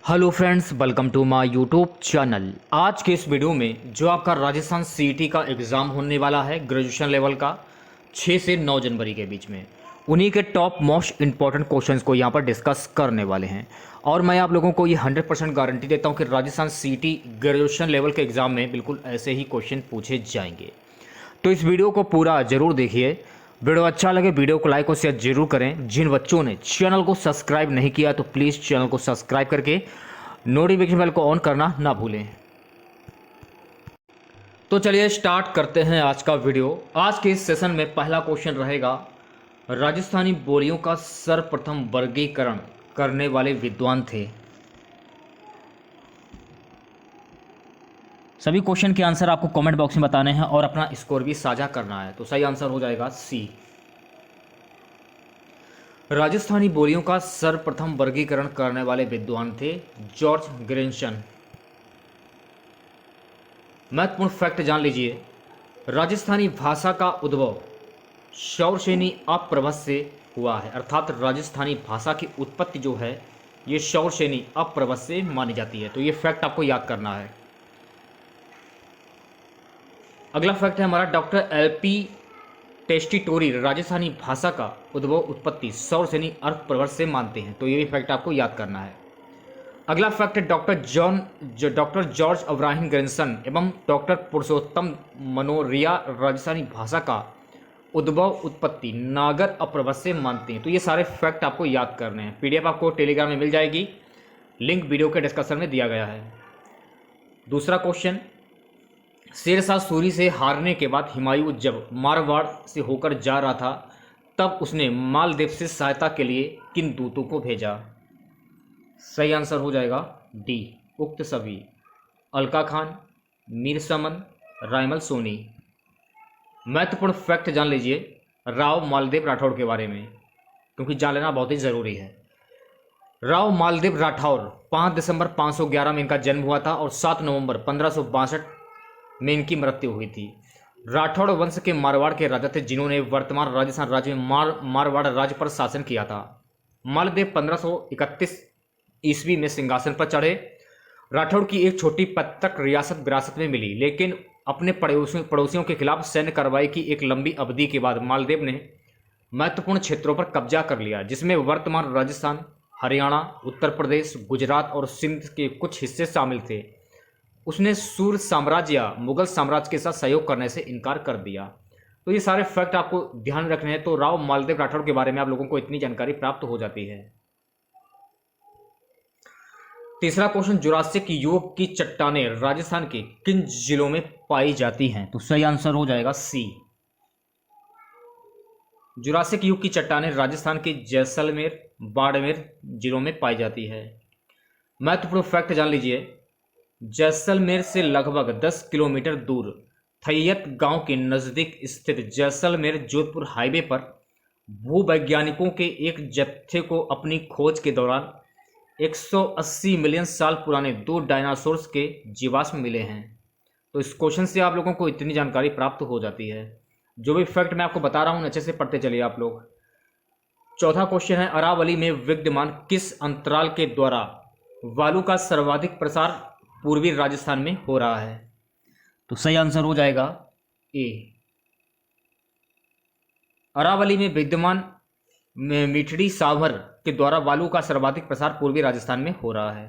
Hello friends, welcome to my YouTube channel. आज के इस वीडियो में जो आपका राजस्थान सीईटी का एग्ज़ाम होने वाला है ग्रेजुएशन लेवल का 6 से 9 जनवरी के बीच में, उन्हीं के टॉप मोस्ट इंपॉर्टेंट क्वेश्चंस को यहाँ पर डिस्कस करने वाले हैं। और मैं आप लोगों को ये 100% गारंटी देता हूँ कि राजस्थान सीईटी ग्रेजुएशन लेवल के एग्ज़ाम में बिल्कुल ऐसे ही क्वेश्चन पूछे जाएंगे। तो इस वीडियो को पूरा ज़रूर देखिए। वीडियो अच्छा लगे वीडियो को लाइक और शेयर जरूर करें। जिन बच्चों ने चैनल को सब्सक्राइब नहीं किया तो प्लीज़ चैनल को सब्सक्राइब करके नोटिफिकेशन बेल को ऑन करना ना भूलें। तो चलिए स्टार्ट करते हैं आज का वीडियो। आज के इस सेशन में पहला क्वेश्चन रहेगा, राजस्थानी बोलियों का सर्वप्रथम वर्गीकरण करने वाले विद्वान थे। सभी क्वेश्चन के आंसर आपको कमेंट बॉक्स में बताने हैं और अपना स्कोर भी साझा करना है। तो सही आंसर हो जाएगा सी। राजस्थानी बोलियों का सर्वप्रथम वर्गीकरण करने वाले विद्वान थे जॉर्ज ग्रेंसन। महत्वपूर्ण फैक्ट जान लीजिए, राजस्थानी भाषा का उद्भव शौरसेनी अप्रभस से हुआ है, अर्थात राजस्थानी भाषा की उत्पत्ति जो है ये शौरसेनी अप्रभस से मानी जाती है। तो ये फैक्ट आपको याद करना है। अगला फैक्ट है हमारा, डॉक्टर एलपी टेस्टिटोरी राजस्थानी भाषा का उद्भव उत्पत्ति शौरसेनी अप्रभस से मानते हैं। तो ये भी फैक्ट आपको याद करना है। अगला फैक्ट है, डॉक्टर जॉर्ज अब्राहम ग्रेंसन एवं डॉक्टर पुरुषोत्तम मनोरिया राजस्थानी भाषा का उद्भव उत्पत्ति नागर अप्रभस से मानते हैं। तो ये सारे फैक्ट आपको याद करने हैं। पीडीएफ आपको टेलीग्राम में मिल जाएगी, लिंक वीडियो के डिस्क्रिप्शन में दिया गया है। दूसरा क्वेश्चन, शेरशाह सूरी से हारने के बाद हुमायूं जब मारवाड़ से होकर जा रहा था तब उसने मालदीव से सहायता के लिए किन दूतों को भेजा। सही आंसर हो जाएगा डी, उक्त सभी। अलका खान, मीर समन, रायमल सोनी। महत्वपूर्ण फैक्ट जान लीजिए राव मालदेव राठौड़ के बारे में, क्योंकि जान लेना बहुत ही ज़रूरी है। राव मालदेव राठौड़ 5 दिसंबर 511 में इनका जन्म हुआ था और 7 नवंबर 1562 में इनकी मृत्यु हुई थी। राठौड़ वंश के मारवाड़ के राजा थे जिन्होंने वर्तमान राजस्थान राज्य में मारवाड़ राज्य पर शासन किया था। मालदेव 1531 ईस्वी में सिंहासन पर चढ़े। राठौड़ की एक छोटी पैतृक रियासत विरासत में मिली, लेकिन अपने पड़ोसियों के खिलाफ सैन्य कार्रवाई की एक लंबी अवधि के बाद मालदेव ने महत्वपूर्ण क्षेत्रों पर कब्जा कर लिया, जिसमें वर्तमान राजस्थान, हरियाणा, उत्तर प्रदेश, गुजरात और सिंध के कुछ हिस्से शामिल थे। उसने सूर साम्राज्य या मुगल साम्राज्य के साथ सहयोग करने से इनकार कर दिया। तो ये सारे फैक्ट आपको ध्यान रखने हैं। तो राव मालदेव राठौड़ के बारे में आप लोगों को इतनी जानकारी प्राप्त हो जाती है। तीसरा क्वेश्चन, जुरासिक युग की चट्टानें राजस्थान के किन जिलों में पाई जाती हैं। तो सही आंसर हो जाएगा सी। जुरासिक युग की चट्टानें राजस्थान के जैसलमेर, बाड़मेर जिलों में पाई जाती है। महत्वपूर्ण फैक्ट जान लीजिए, जैसलमेर से लगभग 10 किलोमीटर दूर थैयत गांव के नज़दीक स्थित जैसलमेर जोधपुर हाईवे पर भूवैज्ञानिकों के एक जत्थे को अपनी खोज के दौरान 180 मिलियन साल पुराने 2 डायनासोर्स के जीवाश्म मिले हैं। तो इस क्वेश्चन से आप लोगों को इतनी जानकारी प्राप्त हो जाती है। जो भी फैक्ट मैं आपको बता रहा हूँ अच्छे से पढ़ते चलिए आप लोग। चौथा क्वेश्चन है, अरावली में विद्यमान किस अंतराल के द्वारा वालू का सर्वाधिक प्रसार पूर्वी राजस्थान में हो रहा है। तो सही आंसर हो जाएगा ए। अरावली में विद्यमान मिठड़ी सावर के द्वारा बालू का सर्वाधिक प्रसार पूर्वी राजस्थान में हो रहा है।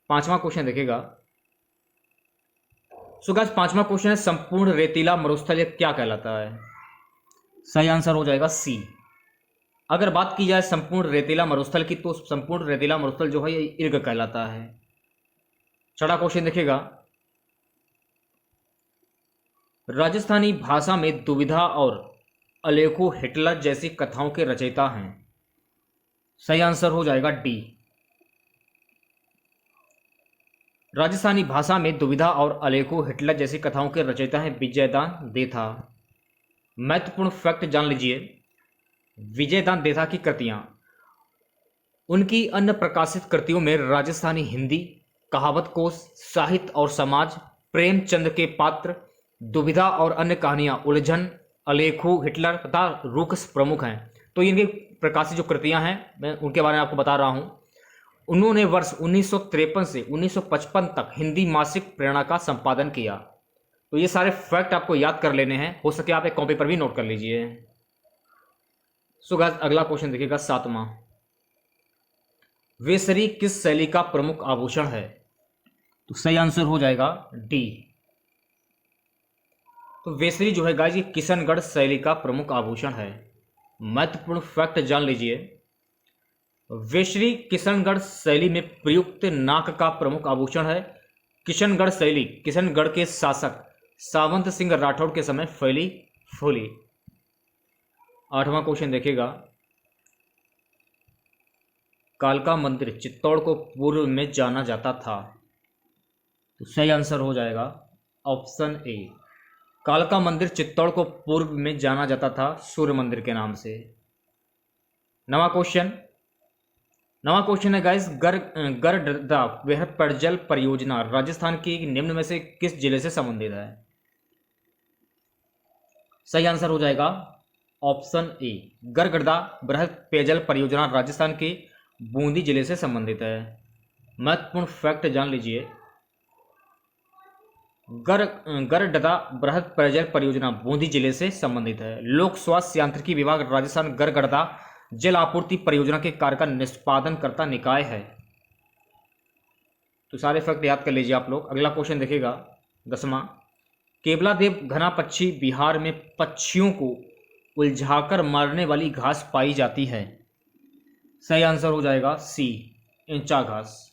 पांचवा क्वेश्चन देखिएगा। सो गाइस, पांचवा क्वेश्चन है, संपूर्ण रेतीला मरुस्थल क्या कहलाता है। सही आंसर हो जाएगा सी। अगर बात की जाए संपूर्ण रेतीला मरुस्थल की, तो संपूर्ण रेतीला मरुस्थल जो है ये इर्ग कहलाता है। छठा क्वेश्चन देखिएगा, राजस्थानी भाषा में दुविधा और अलेखो हिटलर जैसी कथाओं के रचयिता हैं। सही आंसर हो जाएगा डी। राजस्थानी भाषा में दुविधा और अलेखो हिटलर जैसी कथाओं के रचयिता हैं विजयदान देथा। महत्वपूर्ण फैक्ट जान लीजिए, विजयदान देथा की कृतियां, उनकी अन्य प्रकाशित कृतियों में राजस्थानी हिंदी, कहावत कोश, साहित्य और समाज, प्रेमचंद के पात्र, दुविधा और अन्य कहानियां, उलझन, अलेखू, हिटलर तथा रूक्स प्रमुख हैं। तो इनकी प्रकाशित जो कृतियां हैं मैं उनके बारे में आपको बता रहा हूं। उन्होंने वर्ष 1953 से 1955 तक हिंदी मासिक प्रेरणा का संपादन किया। तो ये सारे फैक्ट आपको याद कर लेने हैं, हो सके आप एक कॉपी पर भी नोट कर लीजिए। सो गाइस अगला क्वेश्चन देखिएगा 7वां। वेसरी किस शैली का प्रमुख आभूषण है? तो सही आंसर हो जाएगा डी। तो वेसरी जो है गाइस ये किशनगढ़ शैली का प्रमुख आभूषण है। महत्वपूर्ण फैक्ट जान लीजिए, वेसरी किशनगढ़ शैली में प्रयुक्त नाक का प्रमुख आभूषण है। किशनगढ़ शैली किशनगढ़ के शासक सावंत सिंह राठौड़ के समय फैली फूली। 8वां क्वेश्चन देखिएगा, कालका मंदिर चित्तौड़ को पूर्व में जाना जाता था। तो सही आंसर हो जाएगा ऑप्शन ए। कालका मंदिर चित्तौड़ को पूर्व में जाना जाता था सूर्य मंदिर के नाम से। नवा क्वेश्चन है गाइस, गरडदा वृहद पेयजल परियोजना राजस्थान की निम्न में से किस जिले से संबंधित है? सही आंसर हो जाएगा ऑप्शन ए। गरगड़दा बृहद पेयजल परियोजना राजस्थान के बूंदी जिले से संबंधित है। महत्वपूर्ण फैक्ट जान लीजिए, गरगड़दा बृहद पेयजल परियोजना बूंदी जिले से संबंधित है। लोक स्वास्थ्य यांत्रिकी विभाग राजस्थान गरगड़दा जल आपूर्ति परियोजना के कार्य का निष्पादन करता निकाय है। तो सारे फैक्ट याद कर लीजिए आप लोग। अगला क्वेश्चन देखिएगा 10वां। केवलादेव घना पक्षी बिहार में पक्षियों को उलझाकर मारने वाली घास पाई जाती है। सही आंसर हो जाएगा सी, एंचा घास।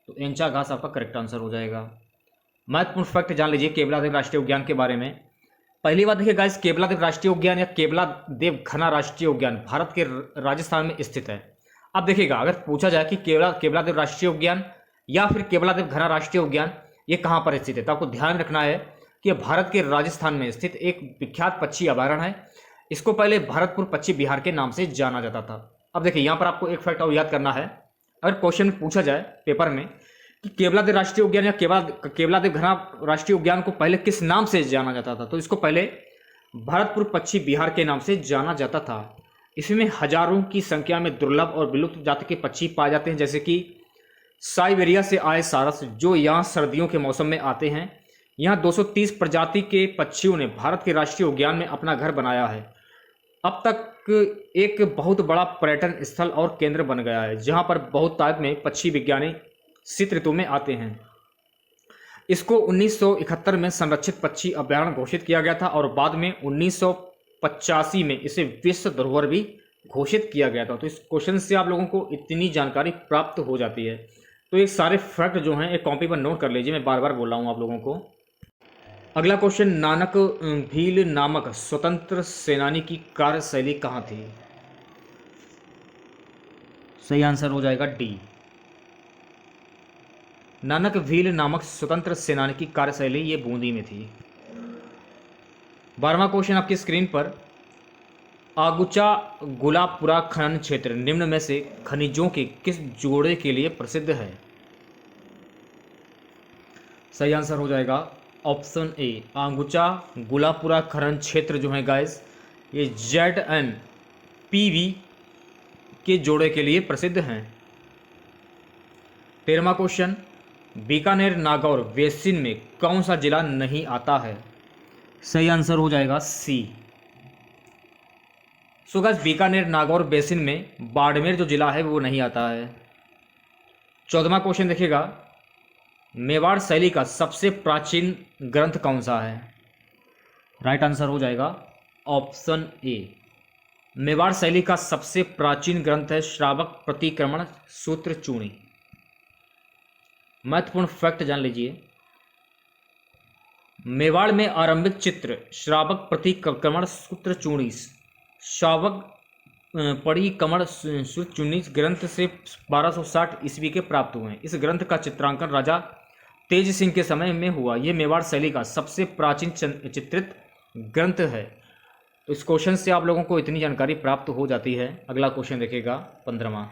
तो एंचा घास आपका करेक्ट आंसर हो जाएगा। महत्वपूर्ण फैक्ट जान लीजिए केवलादेव राष्ट्रीय उद्यान के बारे में। पहली बात देखिए गाइस, केवलादेव राष्ट्रीय उद्यान या केवलादेव घना राष्ट्रीय उद्यान भारत के राजस्थान में स्थित है। अब देखिएगा, अगर पूछा जाए कि केवलादेव राष्ट्रीय उद्यान या फिर केवलादेव घना राष्ट्रीय उद्यान ये कहाँ पर स्थित है, तो आपको ध्यान रखना है कि भारत के राजस्थान में स्थित एक विख्यात पक्षी अभयारण्य है। इसको पहले भरतपुर पक्षी विहार के नाम से जाना जाता था। अब देखिए यहाँ पर आपको एक फैक्ट और याद करना है, अगर क्वेश्चन पूछा जाए पेपर में कि केवलादेव राष्ट्रीय उद्यान या केवलादेव घना राष्ट्रीय उद्यान को पहले किस नाम से जाना जाता था, तो इसको पहले भरतपुर पक्षी विहार के नाम से जाना जाता था। इसमें हजारों की संख्या में दुर्लभ और विलुप्त जाति के पक्षी पाए जाते हैं, जैसे कि साइबेरिया से आए सारस जो यहाँ सर्दियों के मौसम में आते हैं। यहाँ 230 प्रजाति के पक्षियों ने भारत के राष्ट्रीय उद्यान में अपना घर बनाया है। अब तक एक बहुत बड़ा पर्यटन स्थल और केंद्र बन गया है, जहाँ पर बहुत तादाद में पक्षी विज्ञानी शीत ऋतु में आते हैं। इसको 1971 में संरक्षित पक्षी अभयारण्य घोषित किया गया था और बाद में 1985 में इसे विश्व धरोहर भी घोषित किया गया था। तो इस क्वेश्चन से आप लोगों को इतनी जानकारी प्राप्त हो जाती है। तो ये सारे फैक्ट जो हैं एक कॉपी पर नोट कर लीजिए, मैं बार बार बोल रहा हूँ आप लोगों को। अगला क्वेश्चन, नानक भील नामक स्वतंत्र सेनानी की कार्यशैली कहाँ थी? सही आंसर हो जाएगा डी। नानक भील नामक स्वतंत्र सेनानी की कार्यशैली ये बूंदी में थी। 12वां क्वेश्चन आपकी स्क्रीन पर, आगुचा गुलापुरा खनन क्षेत्र निम्न में से खनिजों के किस जोड़े के लिए प्रसिद्ध है? सही आंसर हो जाएगा ऑप्शन ए। आगुचा गुलापुरा खनन क्षेत्र जो है गाइस ये ZnPV के जोड़े के लिए प्रसिद्ध हैं। 13वां क्वेश्चन, बीकानेर नागौर बेसिन में कौन सा जिला नहीं आता है? सही आंसर हो जाएगा C. So guys Bikaner Nagaur basin में बाड़मेर जो जिला है वो नहीं आता है। 14वां क्वेश्चन देखिएगा, मेवाड़ शैली का सबसे प्राचीन ग्रंथ कौन सा है? राइट आंसर हो जाएगा ऑप्शन ए। मेवाड़ शैली का सबसे प्राचीन ग्रंथ है श्रावक प्रतिक्रमण सूत्र चूणी। महत्वपूर्ण फैक्ट जान लीजिए, मेवाड़ में आरंभिक चित्र श्रावक प्रतिक्रमण सूत्र चूणी श्रावक पड़ी कमर सूत्र चूणी ग्रंथ से 1260 ईस्वी के प्राप्त हुए हैं। इस ग्रंथ का चित्रांकन राजा तेज सिंह के समय में हुआ। यह मेवाड़ शैली का सबसे प्राचीन चित्रित ग्रंथ है। तो इस क्वेश्चन से आप लोगों को इतनी जानकारी प्राप्त हो जाती है। अगला क्वेश्चन देखिएगा 15वां,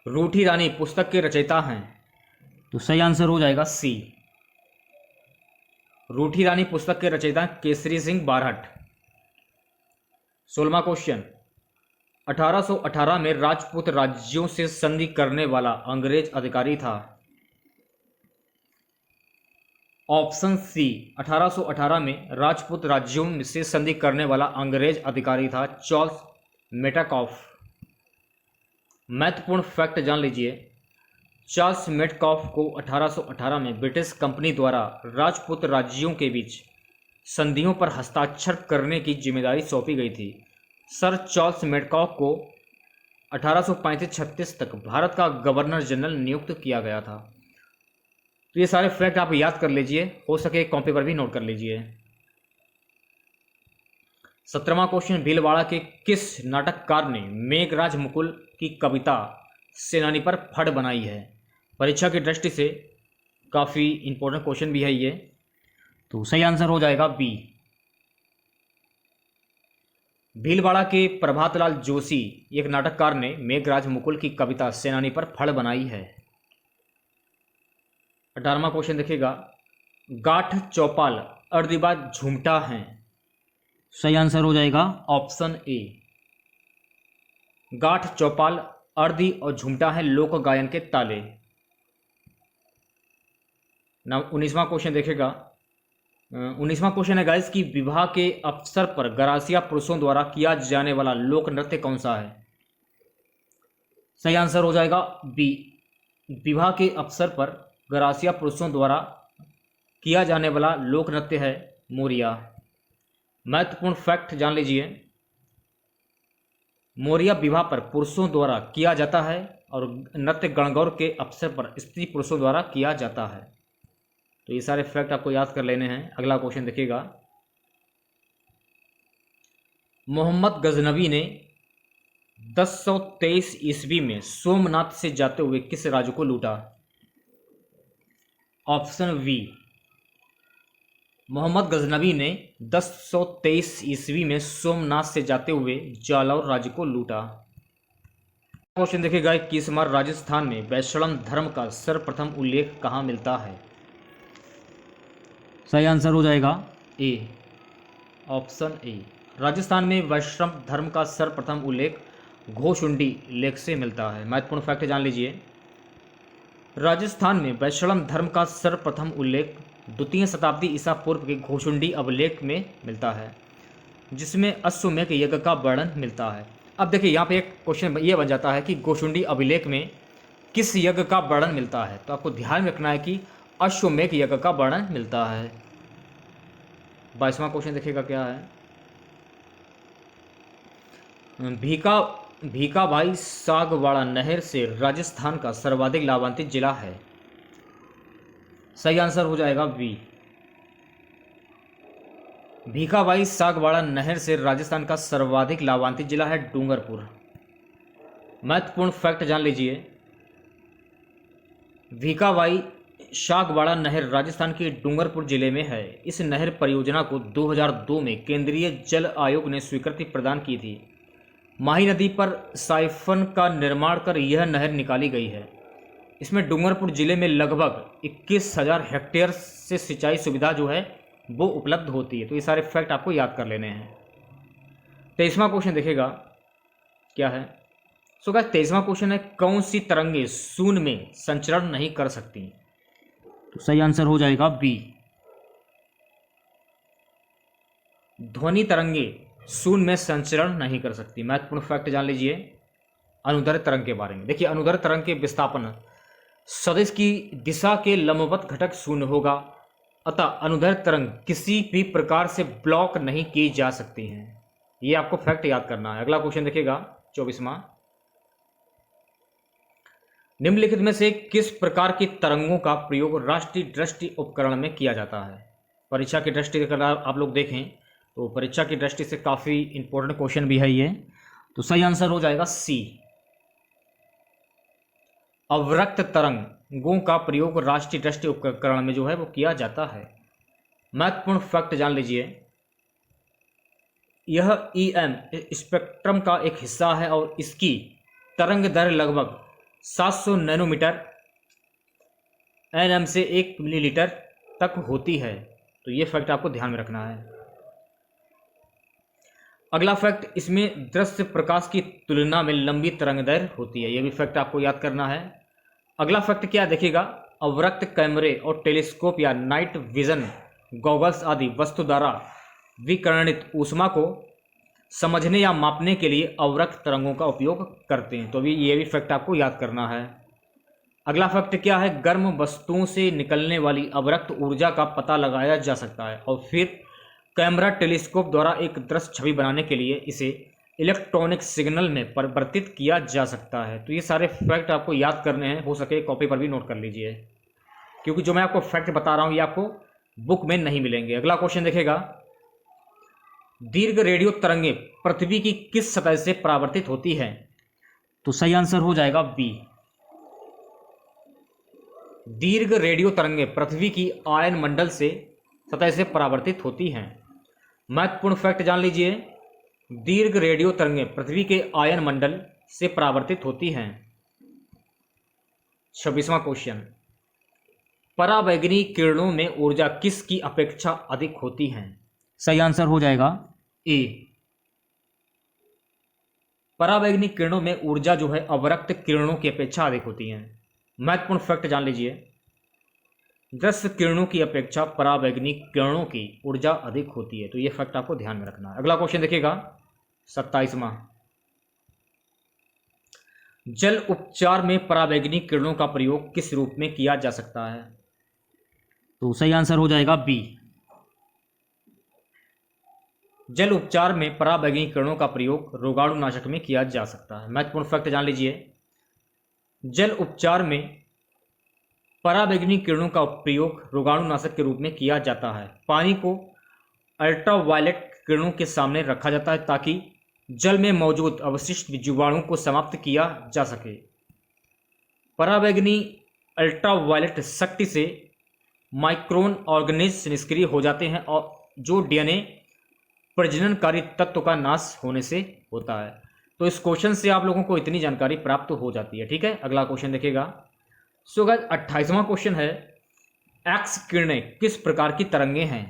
रूठी रानी पुस्तक के रचयिता हैं? तो सही आंसर हो जाएगा सी। रूठी रानी पुस्तक के रचयिता केसरी सिंह बारहट। 16वां क्वेश्चन, 1818 में राजपूत राज्यों से संधि करने वाला अंग्रेज अधिकारी था? ऑप्शन सी, 1818 में राजपूत राज्यों से संधि करने वाला अंग्रेज अधिकारी था चार्ल्स मेटाकॉफ। महत्वपूर्ण फैक्ट जान लीजिए, चार्ल्स मेटकॉफ को 1818 में ब्रिटिश कंपनी द्वारा राजपूत राज्यों के बीच संधियों पर हस्ताक्षर करने की जिम्मेदारी सौंपी गई थी। सर चार्ल्स मेटकॉफ को 1835-36 तक भारत का गवर्नर जनरल नियुक्त किया गया था। तो ये सारे फैक्ट आप याद कर लीजिए, हो सके कॉपी पर भी नोट कर लीजिए। 17वां क्वेश्चन, भीलवाड़ा के किस नाटककार ने मेघराज मुकुल की कविता सेनानी पर फड़ बनाई है? परीक्षा की दृष्टि से काफ़ी इंपॉर्टेंट क्वेश्चन भी है ये, तो सही आंसर हो जाएगा बी। भीलवाड़ा के प्रभातलाल जोशी एक नाटककार ने मेघराज मुकुल की कविता सेनानी पर फड़ बनाई है। 18वां क्वेश्चन देखिएगा, गाठ चौपाल अर्दिबा झुमटा हैं? सही आंसर हो जाएगा option A. Gath Chaupal earthy और झुमटा है लोक गायन के ताले। ना 19वां क्वेश्चन देखेगा, 19वां क्वेश्चन है गाइस कि विवाह के अवसर पर गरासिया पुरुषों द्वारा किया जाने वाला लोक नृत्य कौन सा है? सही आंसर हो जाएगा बी। विवाह के अवसर पर गरासिया पुरुषों द्वारा किया जाने वाला लोक नृत्य है मोरिया। महत्वपूर्ण फैक्ट जान लीजिए, मोरिया विवाह पर पुरुषों द्वारा किया जाता है और नृत्य गणगौर के अवसर पर स्त्री पुरुषों द्वारा किया जाता है। तो ये सारे फैक्ट आपको याद कर लेने हैं। अगला क्वेश्चन देखिएगा, मोहम्मद गजनवी ने 1023 ईस्वी में सोमनाथ से जाते हुए किस राज्य को लूटा? ऑप्शन वी, मोहम्मद गजनवी ने 1023 ईस्वी में सोमनाथ से जाते हुए जालौर राज्य को लूटा। क्वेश्चन देखिएगा, 21वां राजस्थान में वैष्णव धर्म का सर्वप्रथम उल्लेख कहाँ मिलता है? सही आंसर हो जाएगा ए, ऑप्शन ए। राजस्थान में वैष्णव धर्म का सर्वप्रथम उल्लेख घोशुंडी लेख से मिलता है। महत्वपूर्ण फैक्ट जान लीजिए, राजस्थान में वैष्णव धर्म का सर्वप्रथम उल्लेख 2वीं शताब्दी ईसा पूर्व के घोशुंडी अभिलेख में मिलता है, जिसमें अश्वमेध यज्ञ का वर्णन मिलता है। अब देखिए यहाँ पे एक क्वेश्चन ये बन जाता है कि घोशुंडी अभिलेख में किस यज्ञ का वर्णन मिलता है? तो आपको ध्यान रखना है कि अश्वमेध यज्ञ का वर्णन मिलता है। 22वां क्वेश्चन देखिएगा क्या है, भीकाभाई सागवाड़ा नहर से राजस्थान का सर्वाधिक लाभान्वित जिला है? सही आंसर हो जाएगा बी। भीकाभाई सागवाड़ा नहर से राजस्थान का सर्वाधिक लाभान्वित जिला है डूंगरपुर। महत्वपूर्ण फैक्ट जान लीजिए, भीकाभाई सागवाड़ा नहर राजस्थान के डूंगरपुर जिले में है। इस नहर परियोजना को 2002 में केंद्रीय जल आयोग ने स्वीकृति प्रदान की थी। माही नदी पर साइफन का निर्माण कर यह नहर निकाली गई है। इसमें डूंगरपुर जिले में लगभग 21,000 हेक्टेयर से सिंचाई सुविधा जो है वो उपलब्ध होती है। तो ये सारे फैक्ट आपको याद कर लेने हैं। 23वां क्वेश्चन देखेगा क्या है। सो गाइस 23वां क्वेश्चन है, कौन सी तरंगे शून्य में संचरण नहीं कर सकती? तो सही आंसर हो जाएगा बी। ध्वनि तरंगे शून्य में संचरण नहीं कर सकती। महत्वपूर्ण फैक्ट जान लीजिए अनुदैर्घ्य तरंग के बारे में। देखिए अनुदैर्घ्य तरंग के विस्थापन सदिश की दिशा के लंबवत घटक शून्य होगा, अतः अनुदैर्घ्य तरंग किसी भी प्रकार से ब्लॉक नहीं की जा सकती हैं। ये आपको फैक्ट याद करना है। अगला क्वेश्चन देखिएगा 24वां, निम्नलिखित में से किस प्रकार की तरंगों का प्रयोग राष्ट्रीय दृष्टि उपकरण में किया जाता है? परीक्षा की दृष्टि अगर आप लोग देखें तो परीक्षा की दृष्टि से काफ़ी इंपॉर्टेंट क्वेश्चन भी है ये। तो सही आंसर हो जाएगा सी। अवरक्त तरंगों का प्रयोग राष्ट्रीय दृष्टि उपकरण में जो है वो किया जाता है। महत्वपूर्ण फैक्ट जान लीजिए, यह EM स्पेक्ट्रम का एक हिस्सा है और इसकी तरंग दर लगभग 700 नैनोमीटर nm से 1 मिलीलीटर तक होती है। तो ये फैक्ट आपको ध्यान में रखना है। अगला फैक्ट, इसमें दृश्य प्रकाश की तुलना में लंबी तरंगदैर्घ्य होती है। यह भी फैक्ट आपको याद करना है। अगला फैक्ट क्या देखिएगा, अवरक्त कैमरे और टेलीस्कोप या नाइट विजन गॉगल्स आदि वस्तु द्वारा विकिरणित ऊष्मा को समझने या मापने के लिए अवरक्त तरंगों का उपयोग करते हैं। तो अभी ये भी फैक्ट आपको याद करना है। अगला फैक्ट क्या है, गर्म वस्तुओं से निकलने वाली अवरक्त ऊर्जा का पता लगाया जा सकता है और फिर कैमरा टेलीस्कोप द्वारा एक दृश्य छवि बनाने के लिए इसे इलेक्ट्रॉनिक सिग्नल में परिवर्तित किया जा सकता है। तो ये सारे फैक्ट आपको याद करने हैं, हो सके कॉपी पर भी नोट कर लीजिए, क्योंकि जो मैं आपको फैक्ट बता रहा हूँ ये आपको बुक में नहीं मिलेंगे। अगला क्वेश्चन देखेगा, दीर्घ रेडियो तरंगे पृथ्वी की किस सतह से परावर्तित होती है? तो सही आंसर हो जाएगा बी। दीर्घ रेडियो तरंगे पृथ्वी की आयन मंडल से सतह से परावर्तित होती हैं। महत्वपूर्ण फैक्ट जान लीजिए, दीर्घ रेडियो तरंगे पृथ्वी के आयन मंडल से परावर्तित होती हैं। 26वां क्वेश्चन, पराबैंगनी किरणों में ऊर्जा किसकी अपेक्षा अधिक होती है? सही आंसर हो जाएगा ए। पराबैंगनी किरणों में ऊर्जा जो है अवरक्त किरणों की अपेक्षा अधिक होती है। महत्वपूर्ण फैक्ट जान लीजिए, दृश्य किरणों की अपेक्षा पराबैंगनी किरणों की ऊर्जा अधिक होती है। तो यह फैक्ट आपको ध्यान में रखना है। अगला क्वेश्चन देखिएगा 27वां, जल उपचार में पराबैंगनी किरणों का प्रयोग किस रूप में किया जा सकता है? तो सही आंसर हो जाएगा बी। जल उपचार में पराबैंगनी किरणों का प्रयोग रोगाणुनाशक में किया जा सकता है। महत्वपूर्ण फैक्ट जान लीजिए, जल उपचार में पराबैंगनी किरणों का प्रयोग रोगाणुनाशक के रूप में किया जाता है। पानी को अल्ट्रावायलेट किरणों के सामने रखा जाता है ताकि जल में मौजूद अवशिष्ट जीवाणु को समाप्त किया जा सके। पराबैंगनी अल्ट्रावायलेट शक्ति से माइक्रोन ऑर्गेनिज्म निष्क्रिय हो जाते हैं और जो डीएनए प्रजननकारी तत्व का नाश होने से होता है। तो इस क्वेश्चन से आप लोगों को इतनी जानकारी प्राप्त हो जाती है। ठीक है, अगला क्वेश्चन देखिएगा। सो गाइस 28वां क्वेश्चन है, एक्स किरणें किस प्रकार की तरंगे हैं?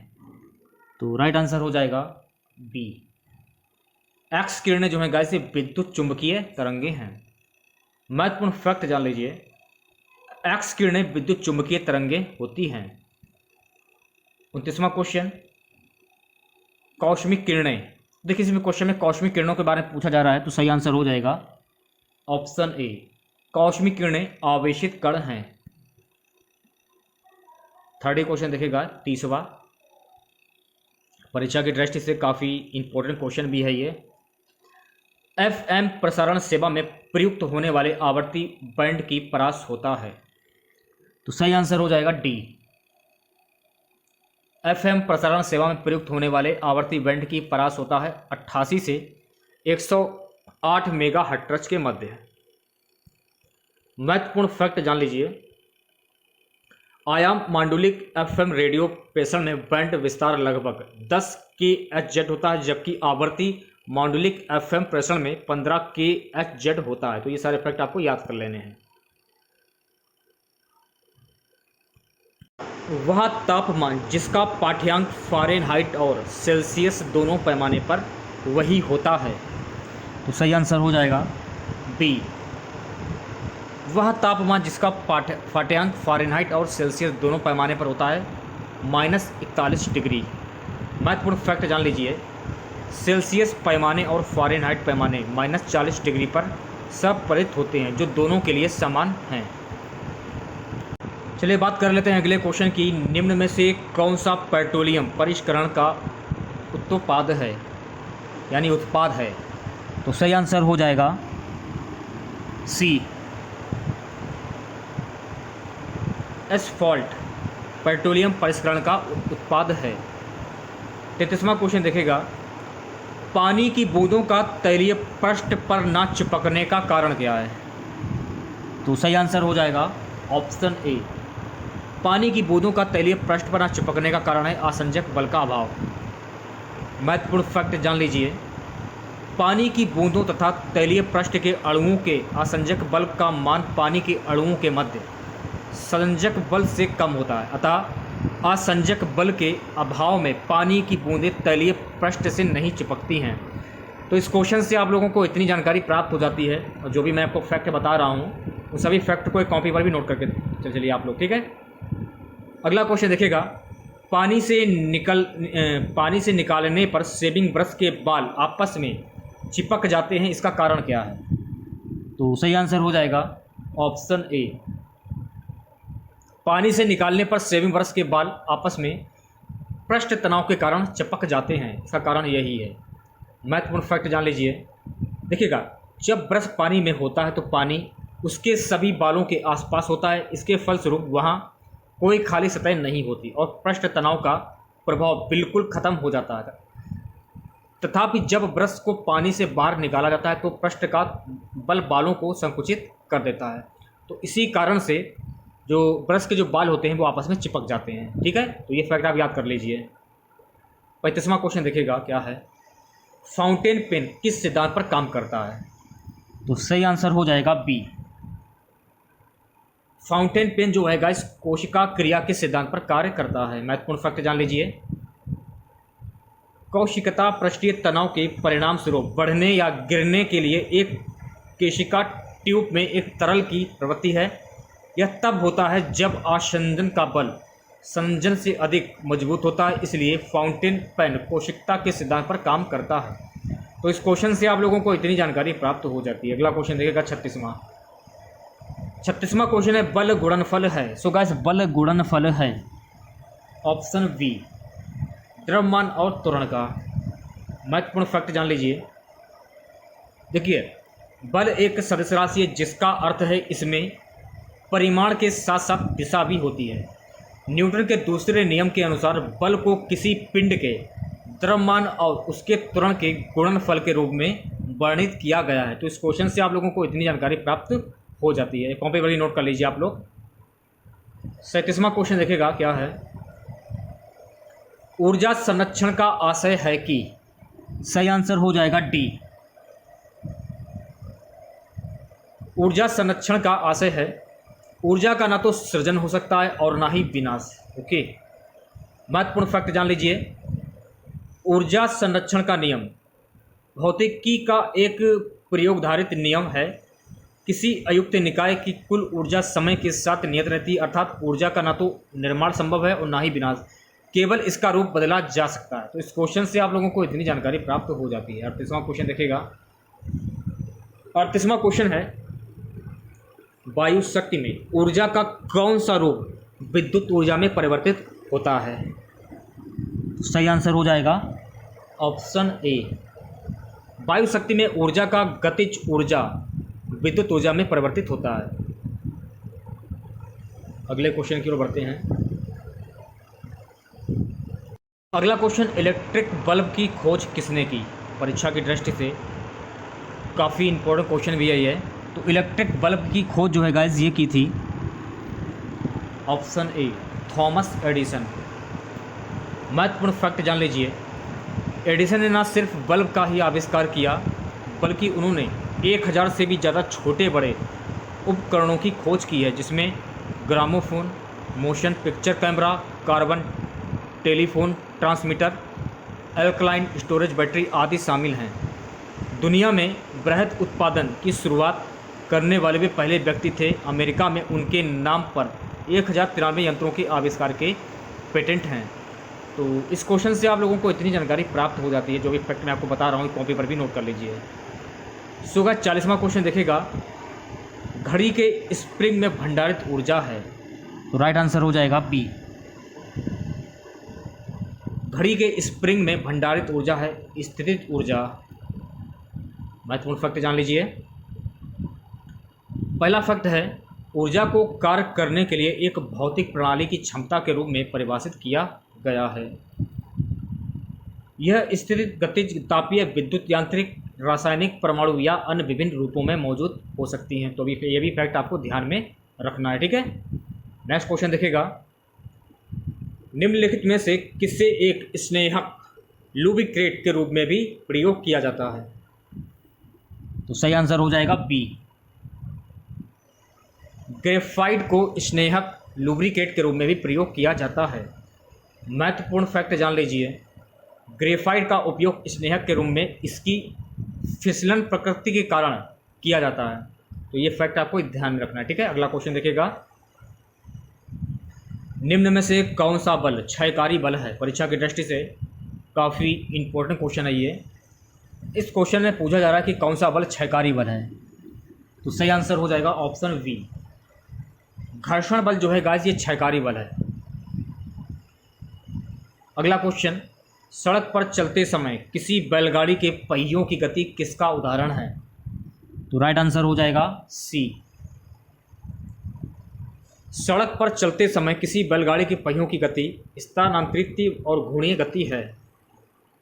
तो राइट आंसर हो जाएगा बी। एक्स किरणें जो है गाइस ये विद्युत चुंबकीय तरंगे हैं। महत्वपूर्ण फैक्ट जान लीजिए, एक्स किरणें विद्युत चुंबकीय तरंगे होती हैं। 29वां क्वेश्चन, कौश्मिक किरणें। देखिए इसमें क्वेश्चन में कौश्मिक किरणों के बारे में पूछा जा रहा है, तो सही आंसर हो जाएगा ऑप्शन ए। कौश्मिक किरणें आवेशित कण हैं। 30 क्वेश्चन देखेगा 30वां, परीक्षा की दृष्टि से काफ़ी इंपॉर्टेंट क्वेश्चन भी है ये। एफएम प्रसारण सेवा में प्रयुक्त होने वाले आवर्ती बैंड की परास होता है। तो सही आंसर हो जाएगा डी। एफएम प्रसारण सेवा में प्रयुक्त होने वाले आवर्ती बैंड की परास होता है 88 से 108 मेगाहर्ट्ज के मध्य। महत्वपूर्ण फैक्ट जान लीजिए, आयाम मांडुलिक एफएम रेडियो प्रेषण में बैंड विस्तार लगभग 10 kHz होता है, जबकि आवर्ती मांडुलिक एफएम प्रेषण में 15 kHz होता है। तो ये सारे फैक्ट आपको याद कर लेने हैं। वह तापमान जिसका पाठ्यांक फ़ारेनहाइट और सेल्सियस दोनों पैमाने पर वही होता है। तो सही आंसर हो जाएगा बी। वह तापमान जिसका पाठ्यांक फ़ारेनहाइट और सेल्सियस दोनों पैमाने पर होता है -41 डिग्री। महत्वपूर्ण फैक्ट जान लीजिए, सेल्सियस पैमाने और फ़ारेनहाइट पैमाने -40 डिग्री पर संपरित होते हैं, जो दोनों के लिए समान हैं। चलिए बात कर लेते हैं अगले क्वेश्चन की। निम्न में से कौन सा पेट्रोलियम परिष्करण का उत्पाद है, यानी उत्पाद है? तो सही आंसर हो जाएगा सी। एस्फॉल्ट पेट्रोलियम परिष्करण का उत्पाद है। 33वां क्वेश्चन देखेगा, पानी की बूंदों का तैलीय पृष्ठ पर न चिपकने का कारण क्या है? तो सही आंसर हो जाएगा ऑप्शन ए। पानी की बूंदों का तैलीय पृष्ठ पर न चिपकने का कारण है आसंजक बल का अभाव। महत्वपूर्ण फैक्ट जान लीजिए, पानी की बूंदों तथा तैलीय पृष्ठ के अणुओं के आसंजक बल का मान पानी के अणुओं के मध्य संजक बल से कम होता है, अतः आसंजक बल के अभाव में पानी की बूंदें तैलीय पृष्ठ से नहीं चिपकती हैं। तो इस क्वेश्चन से आप लोगों को इतनी जानकारी प्राप्त हो जाती है, और जो भी मैं आपको फैक्ट बता रहा हूँ उन सभी फैक्ट को एक कॉपी पर भी नोट करके चलिए आप लोग, ठीक है। अगला क्वेश्चन देखिएगा, पानी से निकालने पर शेविंग ब्रश के बाल आपस में चिपक जाते हैं, इसका कारण क्या है? तो सही आंसर हो जाएगा ऑप्शन ए। पानी से निकालने पर शेविंग ब्रश के बाल आपस में पृष्ठ तनाव के कारण चिपक जाते हैं, इसका कारण यही है। महत्वपूर्ण फैक्ट जान लीजिए। देखिएगा, जब ब्रश पानी में होता है तो पानी उसके सभी बालों के आसपास होता है, इसके फलस्वरूप वहाँ कोई खाली सतह नहीं होती और पृष्ठ तनाव का प्रभाव बिल्कुल खत्म हो जाता है। तथापि जब ब्रश को पानी से बाहर निकाला जाता है तो पृष्ठ का बल बालों को संकुचित कर देता है, तो इसी कारण से जो ब्रश के जो बाल होते हैं वो आपस में चिपक जाते हैं, ठीक है। तो ये फैक्ट आप याद कर लीजिए। 35वां क्वेश्चन देखिएगा क्या है, फाउंटेन पेन किस सिद्धांत पर काम करता है? तो सही आंसर हो जाएगा बी। फाउंटेन पेन जो है गाइस कोशिका क्रिया के सिद्धांत पर कार्य करता है। महत्वपूर्ण फैक्ट जान लीजिए। कोशिकता पृष्ठीय तनाव के परिणाम स्वरूप बढ़ने या गिरने के लिए एक केशिका ट्यूब में एक तरल की प्रवृत्ति है। यह तब होता है जब आसंजन का बल संजन से अधिक मजबूत होता है, इसलिए फाउंटेन पेन कोशिकता के सिद्धांत पर काम करता है। तो इस क्वेश्चन से आप लोगों को इतनी जानकारी प्राप्त हो जाती है। अगला क्वेश्चन देखिएगा 36वां क्वेश्चन है, बल गुणनफल है। सो गाइस बल गुणनफल है ऑप्शन बी, द्रव्यमान और त्वरण का। महत्वपूर्ण फैक्ट जान लीजिए। देखिए, बल एक सदिश राशि है जिसका अर्थ है इसमें परिमाण के साथ साथ दिशा भी होती है। न्यूटन के दूसरे नियम के अनुसार बल को किसी पिंड के द्रव्यमान और उसके त्वरण के गुणनफल के रूप में वर्णित किया गया है। तो इस क्वेश्चन से आप लोगों को इतनी जानकारी प्राप्त हो जाती है। कॉपी पर नोट कर लीजिए आप लोग। 37वां क्वेश्चन देखिएगा क्या है, ऊर्जा संरक्षण का आशय है कि? सही आंसर हो जाएगा डी। ऊर्जा संरक्षण का आशय है ऊर्जा का ना तो सृजन हो सकता है और ना ही विनाश। ओके, महत्वपूर्ण फैक्ट जान लीजिए। ऊर्जा संरक्षण का नियम भौतिकी का एक प्रयोगधारित नियम है। किसी अयुक्त निकाय की कुल ऊर्जा समय के साथ नियत रहती है, अर्थात ऊर्जा का ना तो निर्माण संभव है और ना ही विनाश, केवल इसका रूप बदला जा सकता है। तो इस क्वेश्चन से आप लोगों को इतनी जानकारी प्राप्त हो जाती है। 38वां क्वेश्चन देखिएगा। 38वां क्वेश्चन है, वायु शक्ति में ऊर्जा का कौन सा रूप विद्युत ऊर्जा में परिवर्तित होता है? सही आंसर हो जाएगा ऑप्शन ए। वायु शक्ति में ऊर्जा का गतिज ऊर्जा विद्युत ऊर्जा में परिवर्तित होता है। अगले क्वेश्चन की ओर बढ़ते हैं। अगला क्वेश्चन, इलेक्ट्रिक बल्ब की खोज किसने की? परीक्षा की दृष्टि से काफ़ी इंपॉर्टेंट क्वेश्चन भी है ये। तो इलेक्ट्रिक बल्ब की खोज जो है गाइस ये की थी ऑप्शन ए, थॉमस एडिसन। महत्वपूर्ण फैक्ट जान लीजिए। एडिसन ने ना सिर्फ बल्ब का ही आविष्कार किया बल्कि उन्होंने 1000 से भी ज़्यादा छोटे बड़े उपकरणों की खोज की है, जिसमें gramophone, motion picture camera, carbon telephone transmitter, alkaline storage battery आदि शामिल हैं। दुनिया में बृहद उत्पादन की शुरुआत करने वाले वे पहले व्यक्ति थे। अमेरिका में उनके नाम पर 1093 यंत्रों के आविष्कार के पेटेंट हैं। तो इस क्वेश्चन से आप लोगों को इतनी जानकारी प्राप्त हो जाती है। जो भी फैक्ट मैं आपको बता रहा हूँ कॉपी पर भी नोट कर लीजिए। सुगा 40वां क्वेश्चन देखेगा, घड़ी के स्प्रिंग में भंडारित ऊर्जा है। तो राइट आंसर हो जाएगा बी। घड़ी के स्प्रिंग में भंडारित ऊर्जा है स्थितिज ऊर्जा। महत्वपूर्ण फैक्ट जान लीजिए। पहला फैक्ट है, ऊर्जा को कार्य करने के लिए एक भौतिक प्रणाली की क्षमता के रूप में परिभाषित किया गया है। यह स्थितिज, गतिज, तापीय, विद्युत, यांत्रिक, रासायनिक, परमाणु या अन्य विभिन्न रूपों में मौजूद हो सकती हैं। तो ये भी फैक्ट आपको ध्यान में रखना है, ठीक है। नेक्स्ट क्वेश्चन देखिएगा, निम्नलिखित में से किससे एक स्नेहक लुब्रिकेट के रूप में भी प्रयोग किया जाता है? तो सही आंसर हो जाएगा बी। ग्रेफाइट को स्नेहक लुब्रिकेट के रूप में भी प्रयोग किया जाता है। महत्वपूर्ण फैक्ट जान लीजिए। ग्रेफाइट का उपयोग स्नेहक के रूप में इसकी फिसलन प्रकृति के कारण किया जाता है। तो ये फैक्ट आपको ध्यान में रखना है, ठीक है। अगला क्वेश्चन देखिएगा, निम्न में से कौन सा बल क्षयकारी बल है? परीक्षा की दृष्टि से काफ़ी इंपॉर्टेंट क्वेश्चन है ये। इस क्वेश्चन में पूछा जा रहा है कि कौन सा बल क्षयकारी बल है, तो सही आंसर हो जाएगा ऑप्शन बी, घर्षण बल जो है गाइस ये क्षयकारी बल है। अगला क्वेश्चन, सड़क पर चलते समय किसी बैलगाड़ी के पहियों की गति किसका उदाहरण है? तो राइट आंसर हो जाएगा सी, सड़क पर चलते समय किसी बैलगाड़ी के पहियों की गति स्थानांतरित और घूर्णीय गति है।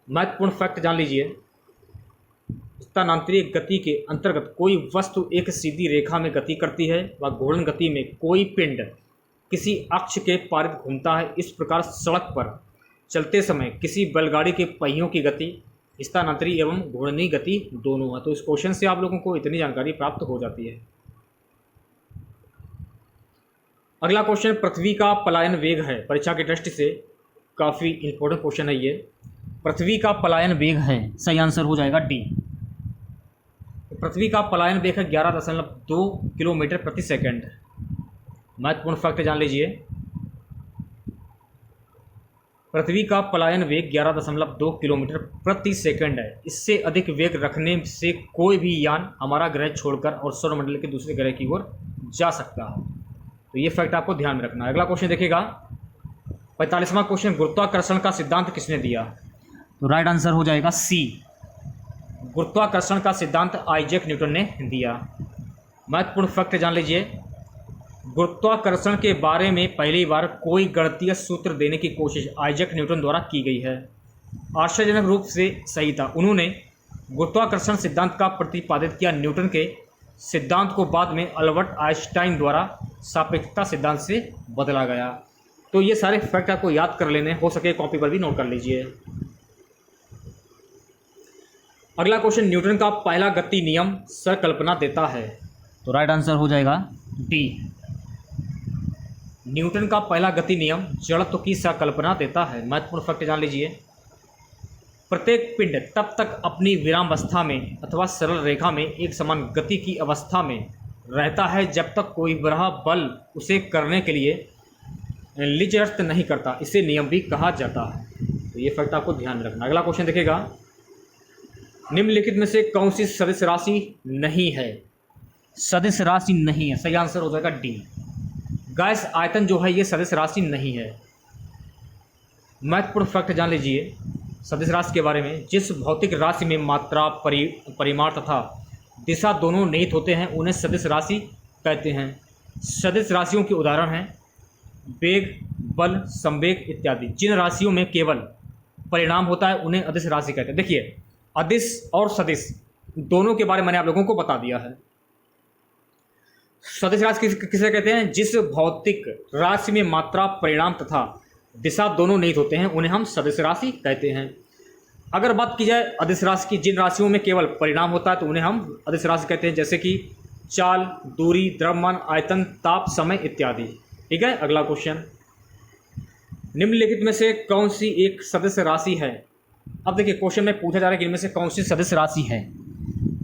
महत्वपूर्ण फैक्ट जान लीजिए, स्थानांतरित गति के अंतर्गत कोई वस्तु एक सीधी रेखा में गति करती है व घूर्णन गति में कोई पिंड किसी अक्ष के पारित घूमता है। इस प्रकार सड़क पर चलते समय किसी बैलगाड़ी के पहियों की गति स्थानांतरित एवं घूर्णनीय गति दोनों है। तो इस क्वेश्चन से आप लोगों को इतनी जानकारी प्राप्त हो जाती है। अगला क्वेश्चन, पृथ्वी का पलायन वेग है, परीक्षा की दृष्टि से काफ़ी इंपॉर्टेंट क्वेश्चन है ये। पृथ्वी का पलायन वेग है, सही आंसर हो जाएगा डी। पृथ्वी का पलायन वेग है 11.2 किलोमीटर प्रति सेकंड। महत्वपूर्ण फैक्ट जान लीजिए, पृथ्वी का पलायन वेग 11.2 किलोमीटर प्रति सेकंड है। इससे अधिक वेग रखने से कोई भी यान हमारा ग्रह छोड़कर और सौरमंडल के दूसरे ग्रह की ओर जा सकता है। तो ये फैक्ट आपको ध्यान में रखना है। अगला क्वेश्चन देखिएगा, 45वां क्वेश्चन, गुरुत्वाकर्षण का सिद्धांत किसने दिया? तो राइट आंसर हो जाएगा सी, गुरुत्वाकर्षण का सिद्धांत आइजैक न्यूटन ने दिया। महत्वपूर्ण फैक्ट जान लीजिए, गुरुत्वाकर्षण के बारे में पहली बार कोई गणितीय सूत्र देने की कोशिश आइजैक न्यूटन द्वारा की गई है। आश्चर्यजनक रूप से सही था। उन्होंने गुरुत्वाकर्षण सिद्धांत का प्रतिपादित किया। न्यूटन के सिद्धांत को बाद में अल्बर्ट आइंस्टाइन द्वारा सापेक्षता सिद्धांत से बदला गया। तो ये सारे फैक्ट आपको याद कर लेने, हो सके कॉपी पर भी नोट कर लीजिए। अगला क्वेश्चन, न्यूटन का पहला गति नियम संकल्पना देता है। तो राइट आंसर हो जाएगा डी, न्यूटन का पहला गति नियम जड़त्व की संकल्पना देता है। महत्वपूर्ण फैक्ट जान लीजिए, प्रत्येक पिंड तब तक अपनी विरामावस्था में अथवा सरल रेखा में एक समान गति की अवस्था में रहता है जब तक कोई बड़ा बल उसे करने के लिए लिजरत नहीं करता। इसे नियम भी कहा जाता है। तो ये फैक्ट आपको ध्यान में रखना। अगला क्वेश्चन देखिएगा, निम्नलिखित में से कौन सी सदिश राशि नहीं है? सदिश राशि नहीं है, सही आंसर हो जाएगा डी, गैस आयतन जो है ये सदिश राशि नहीं है। महत्वपूर्ण फैक्ट जान लीजिए सदिश राशि के बारे में, जिस भौतिक राशि में मात्रा परिमाण तथा दिशा दोनों निहित होते हैं उन्हें सदिश राशि कहते हैं। सदिश राशियों के उदाहरण हैं वेग, बल, संवेग इत्यादि। जिन राशियों में केवल परिणाम होता है उन्हें अदिश राशि कहते हैं। देखिए, अदिश और सदिश दोनों के बारे में मैंने आप लोगों को बता दिया है। सदिश राशि किसे कहते हैं? जिस भौतिक राशि में मात्रा परिणाम तथा दिशा दोनों निहित होते हैं उन्हें हम सदिश राशि कहते हैं। अगर बात की जाए अदिश राशि की, जिन राशियों में केवल परिणाम होता है तो उन्हें हम अदिश राशि कहते हैं, जैसे कि चाल, दूरी, द्रव्यमान, आयतन, ताप, समय इत्यादि। ठीक है। अगला क्वेश्चन, निम्नलिखित में से कौन सी एक सदिश राशि है? अब देखिए क्वेश्चन में पूछा जा रहा है कि इनमें से कौन सी सदिश राशि है।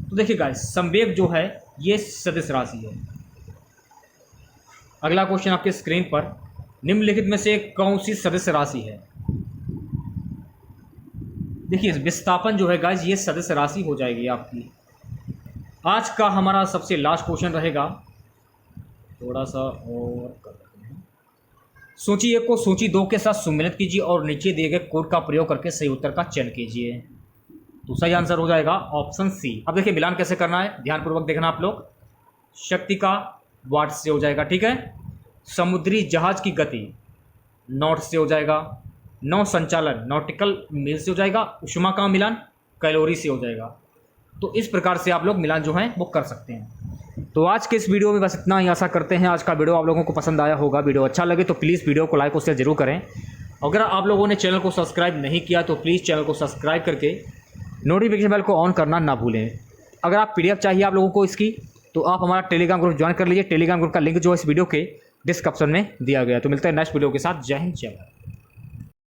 तो देखिए गाइस, संवेग जो है ये सदिश राशि है। अगला क्वेश्चन आपके स्क्रीन पर, निम्नलिखित में से कौन सी सदिश राशि है? देखिए विस्थापन जो है गाइस ये सदिश राशि हो जाएगी आपकी। आज का हमारा सबसे लास्ट क्वेश्चन रहेगा, थोड़ा सा और कर लेते हैं। सूची 1 को सूची 2 के साथ सम्मिलित कीजिए और नीचे दिए गए कोड का प्रयोग करके सही उत्तर का चयन कीजिए। तो सही आंसर हो जाएगा ऑप्शन सी। अब देखिए मिलान कैसे करना है, ध्यानपूर्वक देखना आप लोग। शक्ति का वाट से हो जाएगा, ठीक है। समुद्री जहाज की गति नॉट से हो जाएगा। नौ संचालन नॉटिकल मील से हो जाएगा। उष्मा का मिलान कैलोरी से हो जाएगा। तो इस प्रकार से आप लोग मिलान जो है वो कर सकते हैं। तो आज के इस वीडियो में बस इतना ही। आशा करते हैं आज का वीडियो आप लोगों को पसंद आया होगा। वीडियो अच्छा लगे तो प्लीज़ वीडियो को लाइक और शेयर जरूर करें। अगर आप लोगों ने चैनल को सब्सक्राइब नहीं किया तो प्लीज़ चैनल को सब्सक्राइब करके नोटिफिकेशन बेल को ऑन करना ना भूलें। अगर आप PDF चाहिए आप लोगों को इसकी, तो आप हमारा टेलीग्राम ग्रुप ज्वाइन कर लीजिए। टेलीग्राम ग्रुप का लिंक जो है इस वीडियो के डिस्क्रिप्शन में दिया गया। तो मिलता है नेक्स्ट वीडियो के साथ। जय हिंद, जय भारत।